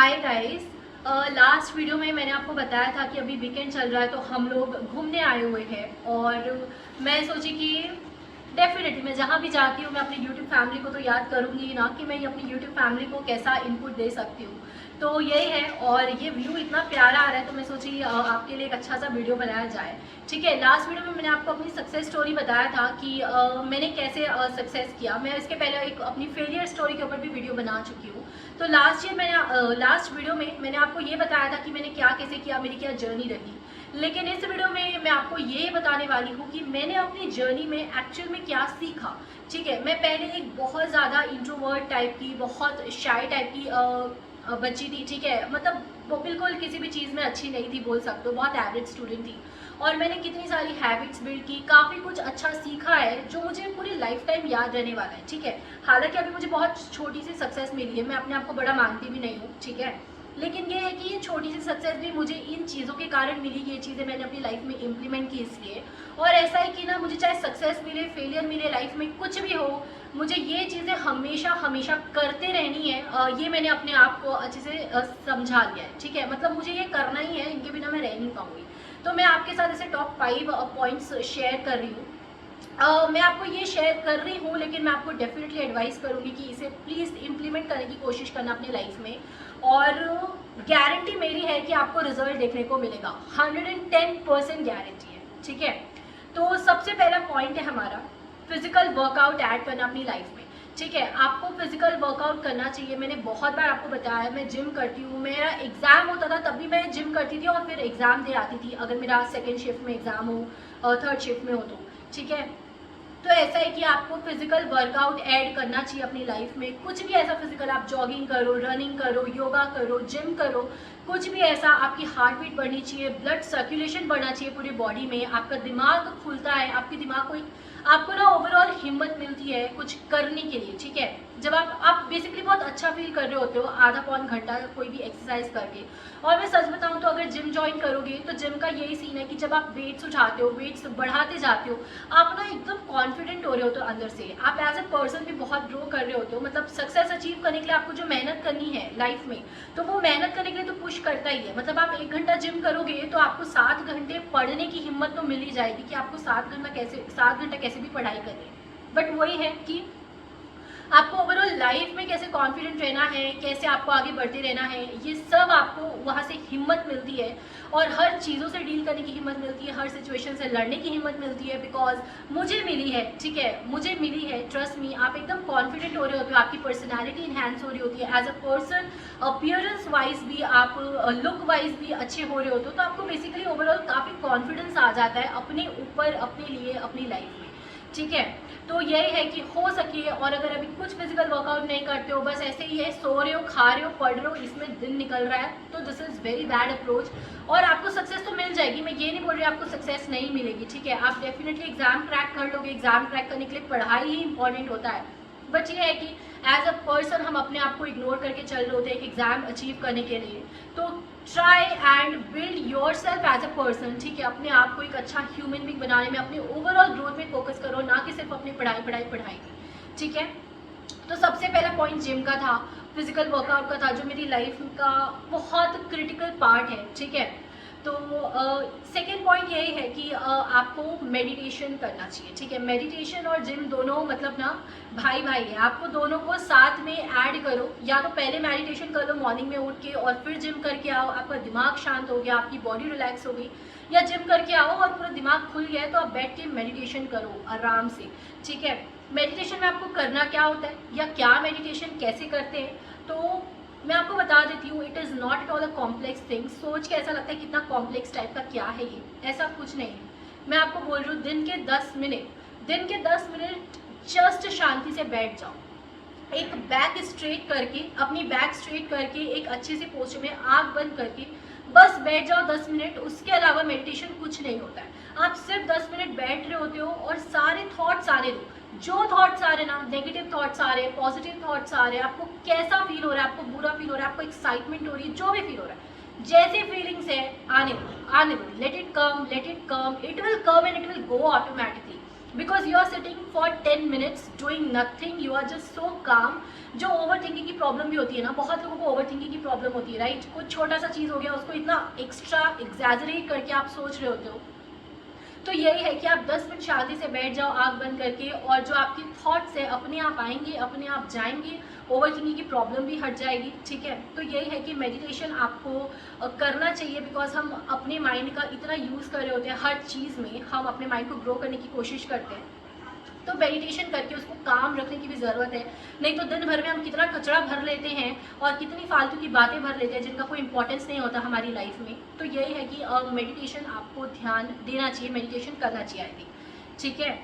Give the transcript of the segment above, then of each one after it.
Hi guys. Last video में मैंने आपको बताया था कि अभी वीकेंड चल रहा है तो हम लोग घूमने आए हुए हैं और मैं सोची कि डेफिनेटली मैं जहाँ भी जाती हूँ मैं अपनी यूट्यूब फैमिली को तो याद करूँगी ना कि मैं अपनी यूट्यूब फैमिली को कैसा इनपुट दे सकती हूँ। तो यही है और ये व्यू इतना प्यारा आ रहा है तो मैं सोची आपके लिए एक अच्छा सा वीडियो बनाया जाए। ठीक है, लास्ट वीडियो में मैंने आपको अपनी सक्सेस स्टोरी बताया था कि मैंने कैसे सक्सेस किया। मैं इसके पहले एक अपनी फेलियर स्टोरी के ऊपर भी वीडियो बना चुकी हूँ। तो लास्ट वीडियो में मैंने आपको ये बताया था कि मैंने क्या कैसे किया, मेरी क्या जर्नी रही। लेकिन इस वीडियो में मैं आपको ये बताने वाली हूँ कि मैंने अपनी जर्नी में एक्चुअल में क्या सीखा। ठीक है, मैं पहले एक बहुत ज़्यादा इंट्रोवर्ट टाइप की, बहुत शाय टाइप की बच्ची थी। ठीक है, मतलब वो बिल्कुल किसी भी चीज़ में अच्छी नहीं थी, बोल सकते हो बहुत एवरेज स्टूडेंट थी। और मैंने कितनी सारी हैबिट्स बिल्ड की, काफ़ी कुछ अच्छा सीखा है जो मुझे पूरी लाइफ टाइम याद रहने वाला है। ठीक है, हालांकि अभी मुझे बहुत छोटी सी सक्सेस मिली है, मैं अपने आप को बड़ा मानती भी नहीं हूँ। ठीक है, लेकिन ये है कि ये छोटी सी सक्सेस भी मुझे इन चीज़ों के कारण मिली, ये चीज़ें मैंने अपनी लाइफ में इम्प्लीमेंट की इसलिए। और ऐसा है कि ना, मुझे चाहे सक्सेस मिले, फेलियर मिले, लाइफ में कुछ भी हो, मुझे ये चीज़ें हमेशा हमेशा करते रहनी है। ये मैंने अपने आप को अच्छे से समझा लिया है। ठीक है, मतलब मुझे ये करना ही है, इनके बिना मैं रह नहीं पाऊँगी। तो मैं आपके साथ ऐसे टॉप 5 पॉइंट्स शेयर कर रही हूँ। मैं आपको ये शेयर कर रही हूँ, लेकिन मैं आपको डेफिनेटली एडवाइस करूँगी कि इसे प्लीज़ इम्प्लीमेंट करने की कोशिश करना अपनी लाइफ में। और गारंटी मेरी है कि आपको रिजल्ट देखने को मिलेगा, 110% गारंटी है। ठीक है, तो सबसे पहला पॉइंट है हमारा फिजिकल वर्कआउट ऐड करना अपनी लाइफ में। ठीक है, आपको फिजिकल वर्कआउट करना चाहिए। मैंने बहुत बार आपको बताया, मैं जिम करती हूँ, मेरा एग्जाम होता था तब भी मैं जिम करती थी और फिर एग्जाम दे आती थी, अगर मेरा सेकेंड शिफ्ट में एग्जाम हो, थर्ड शिफ्ट में हो तो। ठीक है, तो ऐसा है कि आपको फिजिकल वर्कआउट ऐड करना चाहिए अपनी लाइफ में। कुछ भी ऐसा फिजिकल, आप जॉगिंग करो, रनिंग करो, योगा करो, जिम करो, कुछ भी ऐसा। आपकी हार्ट बीट बढ़नी चाहिए, ब्लड सर्कुलेशन बढ़ना चाहिए पूरी बॉडी में, आपका दिमाग खुलता है, आपके दिमाग को आपको ना ओवरऑल हिम्मत मिलती है कुछ करने के लिए। ठीक है, जब आप बेसिकली बहुत अच्छा फील कर रहे होते हो आधा पौन घंटा कोई भी एक्सरसाइज करके। और मैं सच बताऊं तो अगर जिम ज्वाइन करोगे तो जिम का यही सीन है कि जब आप वेट्स उठाते हो, वेट्स बढ़ाते जाते हो, आप ना एकदम कॉन्फिडेंट हो रहे हो तो अंदर से आप एज ए पर्सन भी बहुत ग्रो कर रहे होते हो। मतलब सक्सेस अचीव करने के लिए आपको जो मेहनत करनी है लाइफ में, तो वो मेहनत करने के लिए तो पुश करता ही है। मतलब आप 1 घंटा जिम करोगे तो आपको 7 घंटे पढ़ने की हिम्मत तो मिल ही जाएगी कि आपको 7 घंटा कैसे भी पढ़ाई करनी है। बट वही है कि आपको ओवरऑल लाइफ में कैसे कॉन्फिडेंट रहना है, कैसे आपको आगे बढ़ते रहना है, ये सब आपको वहाँ से हिम्मत मिलती है। और हर चीज़ों से डील करने की हिम्मत मिलती है, हर सिचुएशन से लड़ने की हिम्मत मिलती है। बिकॉज मुझे मिली है। ठीक है, मुझे मिली है, ट्रस्ट मी। आप एकदम कॉन्फिडेंट हो रहे होते हो, आपकी पर्सनैलिटी इन्हेंस हो रही होती है, as a person appearance wise भी आप, लुक वाइज भी अच्छे हो रहे होते हो, तो आपको बेसिकली ओवरऑल काफ़ी कॉन्फिडेंस आ जाता है अपने ऊपर, अपने लिए, अपनी लाइफ में। ठीक है, तो यही है कि हो सके, और अगर अभी कुछ फिजिकल वर्कआउट नहीं करते हो, बस ऐसे ही है, सो रहे हो, खा रहे हो, पढ़ रहे हो, इसमें दिन निकल रहा है, तो this is very bad approach. और आपको सक्सेस तो मिल जाएगी, मैं ये नहीं बोल रही आपको सक्सेस नहीं मिलेगी। ठीक है, आप डेफिनेटली एग्जाम क्रैक कर लोगे। एग्जाम क्रैक करने के लिए पढ़ाई ही इंपॉर्टेंट होता है। बट ये है कि एज अ पर्सन हम अपने आप को इग्नोर करके चल रहे होते हैं एक एग्जाम अचीव करने के लिए। तो try and build yourself as a person. ठीक है, अपने आप को एक अच्छा ह्यूमन बीइंग बनाने में, अपने ओवरऑल ग्रोथ में फोकस करो, ना कि सिर्फ अपनी पढ़ाई पढ़ाई पढ़ाई। ठीक है, तो सबसे पहला पॉइंट जिम का था, फिजिकल वर्कआउट का था, जो मेरी लाइफ का बहुत क्रिटिकल पार्ट है। ठीक है, तो सेकेंड पॉइंट यही है कि आपको मेडिटेशन करना चाहिए। ठीक है, मेडिटेशन और जिम दोनों मतलब ना भाई भाई है, आपको दोनों को साथ में ऐड करो। या तो पहले मेडिटेशन कर लो मॉर्निंग में उठ के और फिर जिम करके आओ, आपका दिमाग शांत हो गया, आपकी बॉडी रिलैक्स हो गई। या जिम करके आओ और पूरा दिमाग खुल गया है तो आप बैठ के मेडिटेशन करो आराम से। ठीक है, मेडिटेशन में आपको करना क्या होता है या क्या मेडिटेशन कैसे करते हैं, तो मैं आपको बता देती हूँ। It is not at all a complex thing. सोच के ऐसा लगता है कितना कॉम्प्लेक्स टाइप का क्या है ये, ऐसा कुछ नहीं है। मैं आपको बोल रही हूँ, दिन के 10 मिनट जस्ट शांति से बैठ जाओ, एक बैक स्ट्रेट करके, अपनी बैक स्ट्रेट करके, एक अच्छे से पोस्चर में आंख बंद करके बस बैठ जाओ 10 मिनट। उसके अलावा मेडिटेशन कुछ नहीं होता है। आप सिर्फ 10 मिनट बैठ रहे होते हो और सारे थॉट्स आने दो। जो थॉट्स आ रहे ना, नेगेटिव थॉट्स आ रहे हैं, पॉजिटिव थॉट्स आ रहे हैं, आपको कैसा फील हो रहा है, आपको बुरा फील हो रहा है, आपको एक्साइटमेंट हो रही है, जो भी फील हो रहा है, जैसे फीलिंग्स है आने दो, आने दो। Let it come, let it come, it will come and it will go automatically. Because you are sitting for 10 minutes doing nothing, you are just so calm. जो ओवर थिंकिंग की प्रॉब्लम भी होती है ना, बहुत लोगों को ओवर थिंकिंग की प्रॉब्लम होती है, राइट? कुछ छोटा सा चीज़ हो गया, उसको इतना एक्स्ट्रा एग्जैजरेट करके आप सोच रहे होते हो। तो यही है कि आप 10 मिनट शांति से बैठ जाओ आँख बंद करके, और जो आपकी थॉट्स है अपने आप आएंगे, अपने आप जाएंगे, ओवर थिंकिंग की प्रॉब्लम भी हट जाएगी, ठीक है? तो यही है कि मेडिटेशन आपको करना चाहिए, बिकॉज हम अपने माइंड का इतना यूज़ कर रहे होते हैं, हर चीज़ में हम अपने माइंड को ग्रो करने की कोशिश करते हैं। तो मेडिटेशन करके उसको काम रखने की भी ज़रूरत है। नहीं तो दिन भर में हम कितना कचरा भर लेते हैं और कितनी फालतू की बातें भर लेते हैं जिनका कोई इंपॉर्टेंस नहीं होता हमारी लाइफ में। तो यही है कि मेडिटेशन आपको ध्यान देना चाहिए, मेडिटेशन करना चाहिए, आई थिंक, ठीक है?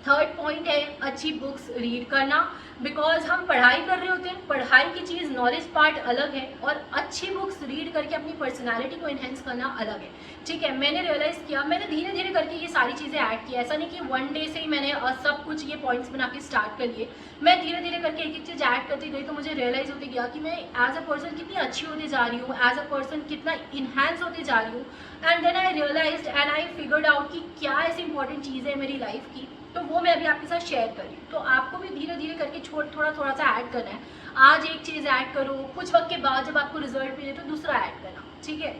थर्ड पॉइंट है अच्छी बुक्स रीड करना, बिकॉज हम पढ़ाई कर रहे होते हैं, पढ़ाई की चीज़ नॉलेज पार्ट अलग है और अच्छी बुक्स रीड करके अपनी पर्सनालिटी को इन्हेंस करना अलग है, ठीक है? मैंने रियलाइज़ किया, मैंने धीरे धीरे करके ये सारी चीज़ें ऐड की, ऐसा नहीं कि वन डे से ही मैंने सब कुछ ये पॉइंट्स बना के स्टार्ट कर लिए। मैं धीरे धीरे करके एक एक चीज़ ऐड करती गई, तो मुझे रियलाइज़ होती गया कि मैं एज अ पर्सन कितनी अच्छी होती जा रही हूँ, एज अ पर्सन कितना इन्हेंस होती जा रही हूँ। And then I realised and I figured out कि क्या ऐसी इंपॉर्टेंट चीज़ है मेरी लाइफ की, तो वो मैं अभी आपके साथ शेयर कर रही हूँ। तो आपको भी धीरे धीरे करके थोड़ा थोड़ा सा ऐड करना है। आज एक चीज़ ऐड करो, कुछ वक्त के बाद जब आपको रिजल्ट मिले तो दूसरा ऐड करना, ठीक है?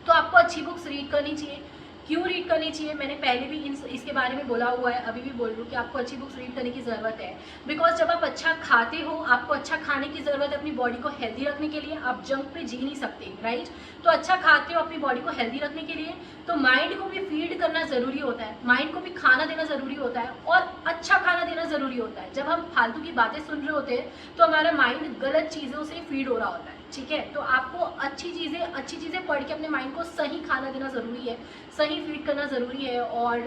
तो आपको अच्छी बुक्स रीड करनी चाहिए। क्यों रीड करनी चाहिए, मैंने पहले भी इसके बारे में बोला हुआ है, अभी भी बोल रही हूँ कि आपको अच्छी बुक्स रीड करने की ज़रूरत है। बिकॉज जब आप अच्छा खाते हो, आपको अच्छा खाने की ज़रूरत है अपनी बॉडी को हेल्दी रखने के लिए। आप जंक पे जी नहीं सकते, राइट? तो अच्छा खाते हो अपनी बॉडी को हेल्दी रखने के लिए, तो माइंड को भी फीड करना ज़रूरी होता है, माइंड को भी खाना देना ज़रूरी होता है, और अच्छा खाना देना ज़रूरी होता है। जब हम फालतू की बातें सुन रहे होते हैं तो हमारा माइंड गलत चीज़ों से फीड हो रहा होता है, ठीक है? तो आपको अच्छी चीज़ें पढ़ के अपने माइंड को सही खाना देना ज़रूरी है, सही फीड करना ज़रूरी है। और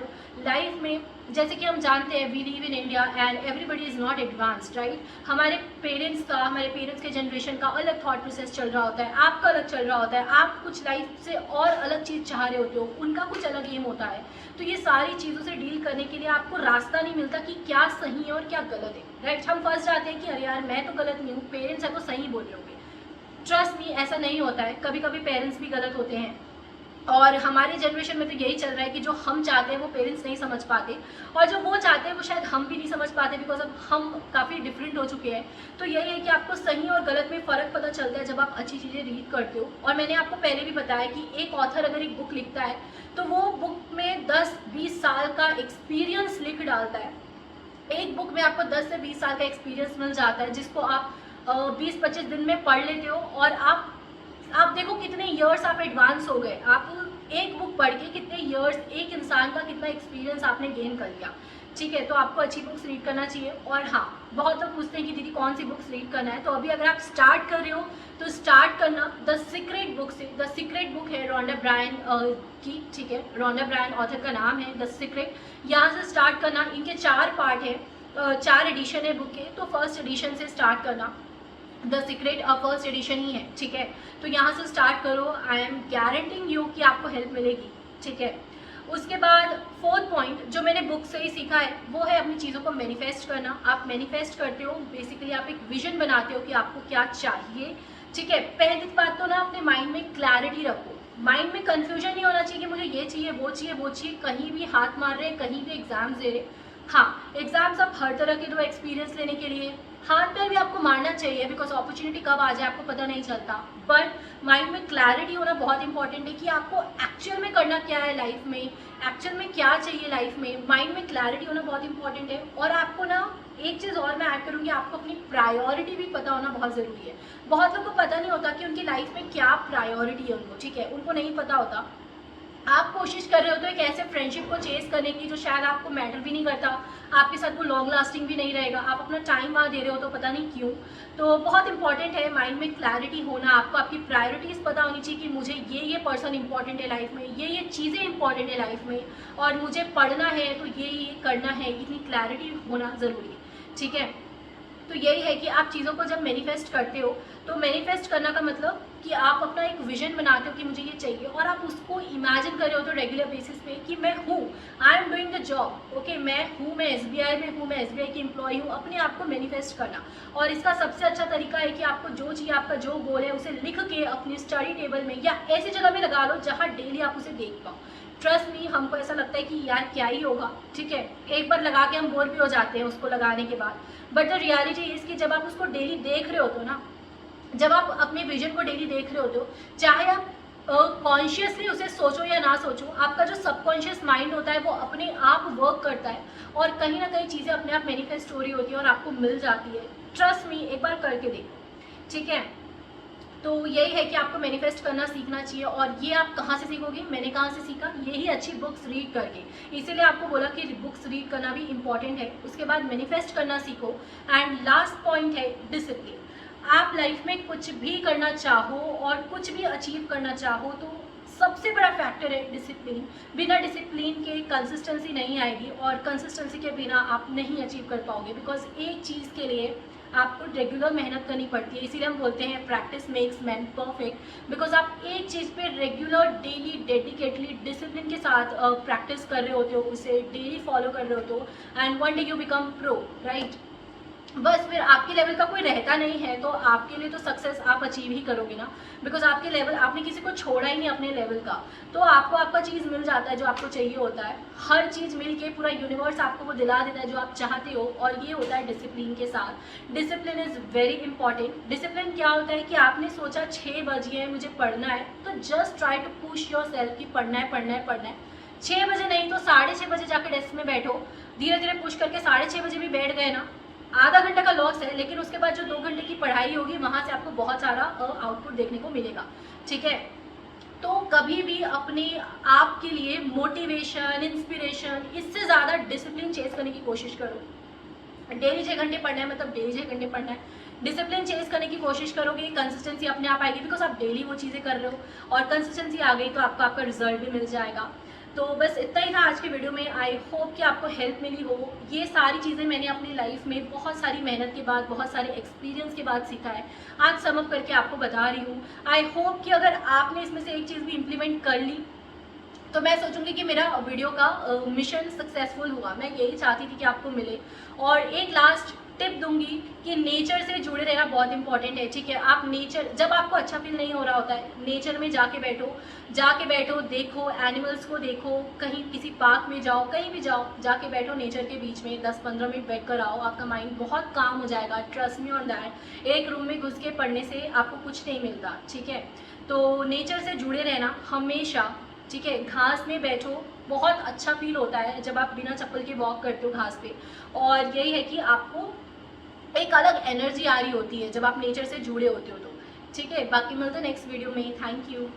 लाइफ में जैसे कि हम जानते हैं, we live in India and everybody is not advanced, right? हमारे पेरेंट्स के जनरेशन का अलग थॉट प्रोसेस चल रहा होता है, आपका अलग चल रहा होता है, आप कुछ लाइफ से और अलग चीज़ चाह रहे होते हो, उनका कुछ अलग एम होता है। तो ये सारी चीज़ों से डील करने के लिए आपको रास्ता नहीं मिलता कि क्या सही है और क्या गलत है, राइट? हम फंस जाते हैं कि अरे यार मैं तो गलत नहीं हूँ, पेरेंट्स है तो सही बोल रहे होंगे। ट्रस्ट मी, ऐसा नहीं होता है, कभी कभी पेरेंट्स भी गलत होते हैं। और हमारे जनरेशन में तो यही चल रहा है कि जो हम चाहते हैं वो पेरेंट्स नहीं समझ पाते, और जो वो चाहते हैं वो शायद हम भी नहीं समझ पाते, बिकॉज अब हम काफ़ी डिफरेंट हो चुके हैं। तो यही है कि आपको सही और गलत में फ़र्क पता चलता है जब आप अच्छी चीज़ें रीड करते हो। और मैंने आपको पहले भी बताया कि एक ऑथर अगर एक बुक लिखता है तो वो बुक में 10-20 साल का एक्सपीरियंस लिख डालता है। एक बुक में आपको 10 से 20 साल का एक्सपीरियंस मिल जाता है, जिसको आप 20-25 दिन में पढ़ लेते हो, और आप देखो कितने इयर्स आप एडवांस हो गए। आप एक बुक पढ़ के कितने इयर्स, एक इंसान का कितना एक्सपीरियंस आपने गेन कर लिया, ठीक है? तो आपको अच्छी बुक्स रीड करना चाहिए। और हाँ, बहुत लोग पूछते हैं कि दीदी कौन सी बुक्स रीड करना है, तो अभी अगर आप स्टार्ट कर रहे हो तो स्टार्ट करना द सीक्रेट बुक से। द सीक्रेट बुक है रोंडा ब्रायन की, ठीक है? रोंडा ब्रायन ऑथर का नाम है, द सीक्रेट। यहाँ से स्टार्ट करना। इनके 4 पार्ट है, 4 एडिशन है बुक के, तो फर्स्ट एडिशन से स्टार्ट करना। द सीक्रेट फर्स्ट एडिशन ही है, ठीक है? तो यहाँ से स्टार्ट करो, आई एम गारंटिंग यू कि आपको हेल्प मिलेगी, ठीक है? उसके बाद फोर्थ पॉइंट जो मैंने बुक से ही सीखा है वो है अपनी चीज़ों को मैनिफेस्ट करना। आप मैनिफेस्ट करते हो, बेसिकली आप एक विजन बनाते हो कि आपको क्या चाहिए, ठीक है? पहली बात तो ना अपने माइंड में क्लैरिटी रखो, माइंड में कन्फ्यूजन नहीं होना चाहिए कि मुझे ये चाहिए वो चाहिए वो चाहिए, कहीं भी हाथ मार रहे, कहीं भी एग्जाम्स दे रहे। हाँ, एग्जाम्स आप हर तरह के दो एक्सपीरियंस लेने के लिए, हाथ पैर भी आपको मारना चाहिए, बिकॉज अपॉर्चुनिटी कब आ जाए आपको पता नहीं चलता। बट माइंड में क्लैरिटी होना बहुत इंपॉर्टेंट है कि आपको एक्चुअल में करना क्या है लाइफ में, एक्चुअल में क्या चाहिए लाइफ में। माइंड में क्लैरिटी होना बहुत इंपॉर्टेंट है। और आपको ना एक चीज़ और मैं ऐड करूँगी, आपको अपनी प्रायोरिटी भी पता होना बहुत ज़रूरी है। बहुत लोगों को पता नहीं होता कि उनकी लाइफ में क्या प्रायोरिटी है उनको, ठीक है? उनको नहीं पता होता। आप कोशिश कर रहे हो तो एक ऐसे फ्रेंडशिप को चेस करने की जो शायद आपको मैटर भी नहीं करता, आपके साथ वो लॉन्ग लास्टिंग भी नहीं रहेगा, आप अपना टाइम वहाँ दे रहे हो तो पता नहीं क्यों। तो बहुत इंपॉर्टेंट है माइंड में क्लैरिटी होना, आपको आपकी प्रायोरिटीज़ पता होनी चाहिए कि मुझे ये पर्सन इंपॉर्टेंट है लाइफ में, ये चीज़ें इंपॉर्टेंट है लाइफ में, और मुझे पढ़ना है तो ये करना है, इतनी क्लैरिटी होना ज़रूरी है, ठीक है? तो यही है कि आप चीज़ों को जब मैनिफेस्ट करते हो तो मैनिफेस्ट करना का मतलब कि आप अपना एक विजन बनाते हो कि मुझे ये चाहिए, और आप उसको इमेजिन कर रहे हो तो रेगुलर बेसिस पे कि मैं हूँ, I am doing the job, okay, मैं हूँ, मैं एसबीआई में हूँ, मैं एसबीआई की एम्प्लॉय हूँ। अपने आप को मैनिफेस्ट करना, और इसका सबसे अच्छा तरीका है कि आपको जो चाहिए, आपका जो गोल है उसे लिख के अपनी स्टडी टेबल में या ऐसी जगह में लगा लो जहाँ डेली आप उसे देख पाओ, ट्रस्ट मी, हमको ऐसा लगता है कि यार क्या ही होगा, ठीक है, एक बार लगा के हम बोर भी हो जाते हैं उसको लगाने के बाद। बट द रियलिटी इज़ कि जब आप उसको डेली देख रहे होते हो ना, जब आप अपने विजन को डेली देख रहे होते हो, चाहे आप कॉन्शियसली उसे सोचो या ना सोचो, आपका जो सबकॉन्शियस माइंड होता है वो अपने आप वर्क करता है और कहीं ना कहीं चीज़ें अपने आप मैनिफेस्ट हो रही होती है और आपको मिल जाती है। ट्रस्ट मी, एक बार करके देखो, ठीक है। तो यही है कि आपको मैनिफेस्ट करना सीखना चाहिए। और ये आप कहाँ से सीखोगे, मैंने कहाँ से सीखा, यही अच्छी बुक्स रीड करके। इसीलिए आपको बोला कि बुक्स रीड करना भी इम्पॉर्टेंट है, उसके बाद मैनिफेस्ट करना सीखो। एंड लास्ट पॉइंट है डिसिप्लिन। आप लाइफ में कुछ भी करना चाहो और कुछ भी अचीव करना चाहो तो सबसे बड़ा फैक्टर है डिसिप्लिन। बिना डिसिप्लिन के कंसिस्टेंसी नहीं आएगी और कंसिस्टेंसी के बिना आप नहीं अचीव कर पाओगे। बिकॉज एक चीज़ के लिए आपको रेगुलर मेहनत करनी पड़ती है, इसीलिए हम बोलते हैं practice makes man perfect. Because आप एक चीज़ पे रेगुलर डेली डेडिकेटली डिसिप्लिन के साथ प्रैक्टिस कर रहे होते हो, उसे डेली फॉलो कर रहे होते हो and one day you become pro, right. बस फिर आपके लेवल का कोई रहता नहीं है तो आपके लिए तो सक्सेस आप अचीव ही करोगे ना। बिकॉज आपके लेवल, आपने किसी को छोड़ा ही नहीं अपने लेवल का, तो आपको आपका चीज़ मिल जाता है जो आपको चाहिए होता है। हर चीज़ मिल के पूरा यूनिवर्स आपको वो दिला देता है जो आप चाहते हो, और ये होता है डिसिप्लिन के साथ। Discipline is very important. Discipline क्या होता है कि आपने सोचा 6 बजे है मुझे पढ़ना है, तो just try to push yourself कि पढ़ना है पढ़ना है पढ़ना है। 6 बजे नहीं तो 6:30 बजे जाकर डेस्क में बैठो, धीरे धीरे पुश करके 6:30 बजे भी बैठ गए ना, आधा घंटा का लॉस है, लेकिन उसके बाद जो 2 घंटे की पढ़ाई होगी वहाँ से आपको बहुत सारा आउटपुट देखने को मिलेगा, ठीक है। तो कभी भी अपने आप के लिए मोटिवेशन, इंस्पिरेशन, इससे ज़्यादा डिसिप्लिन चेस करने की कोशिश करो। डेली 6 घंटे पढ़ना है मतलब डेली 6 घंटे पढ़ना है। डिसिप्लिन चेस करने की कोशिश करोगे, कंसिस्टेंसी अपने आप आएगी, बिकॉज आप डेली वो चीज़ें कर रहे हो और कंसिस्टेंसी आ गई तो आपको आपका रिजल्ट भी मिल जाएगा। तो बस इतना ही था आज के वीडियो में। आई होप कि आपको हेल्प मिली हो। ये सारी चीज़ें मैंने अपनी लाइफ में बहुत सारी मेहनत के बाद, बहुत सारे एक्सपीरियंस के बाद सीखा है, आज सम अप करके आपको बता रही हूँ। आई होप कि अगर आपने इसमें से एक चीज़ भी इम्प्लीमेंट कर ली तो मैं सोचूंगी कि मेरा वीडियो का मिशन सक्सेसफुल हुआ। मैं यही चाहती थी कि आपको मिले। और एक लास्ट टिप दूंगी कि नेचर से जुड़े रहना बहुत इंपॉर्टेंट है, ठीक है। आप नेचर, जब आपको अच्छा फील नहीं हो रहा होता है, नेचर में जाके बैठो, देखो एनिमल्स को, देखो कहीं किसी पार्क में जाओ, कहीं भी जाओ, जाके बैठो नेचर के बीच में 10-15 मिनट बैठ कर आओ, आपका माइंड बहुत काम हो जाएगा। Trust me on that. एक रूम में घुस के पढ़ने से आपको कुछ नहीं मिलता, ठीक है। तो नेचर से जुड़े रहना हमेशा, ठीक है। घास में बैठो, बहुत अच्छा फील होता है जब आप बिना चप्पल के वॉक करते हो घास पे। और यही है कि आपको एक अलग एनर्जी आ रही होती है जब आप नेचर से जुड़े होते हो तो, ठीक है। बाकी मिलते हैं नेक्स्ट वीडियो में। Thank you.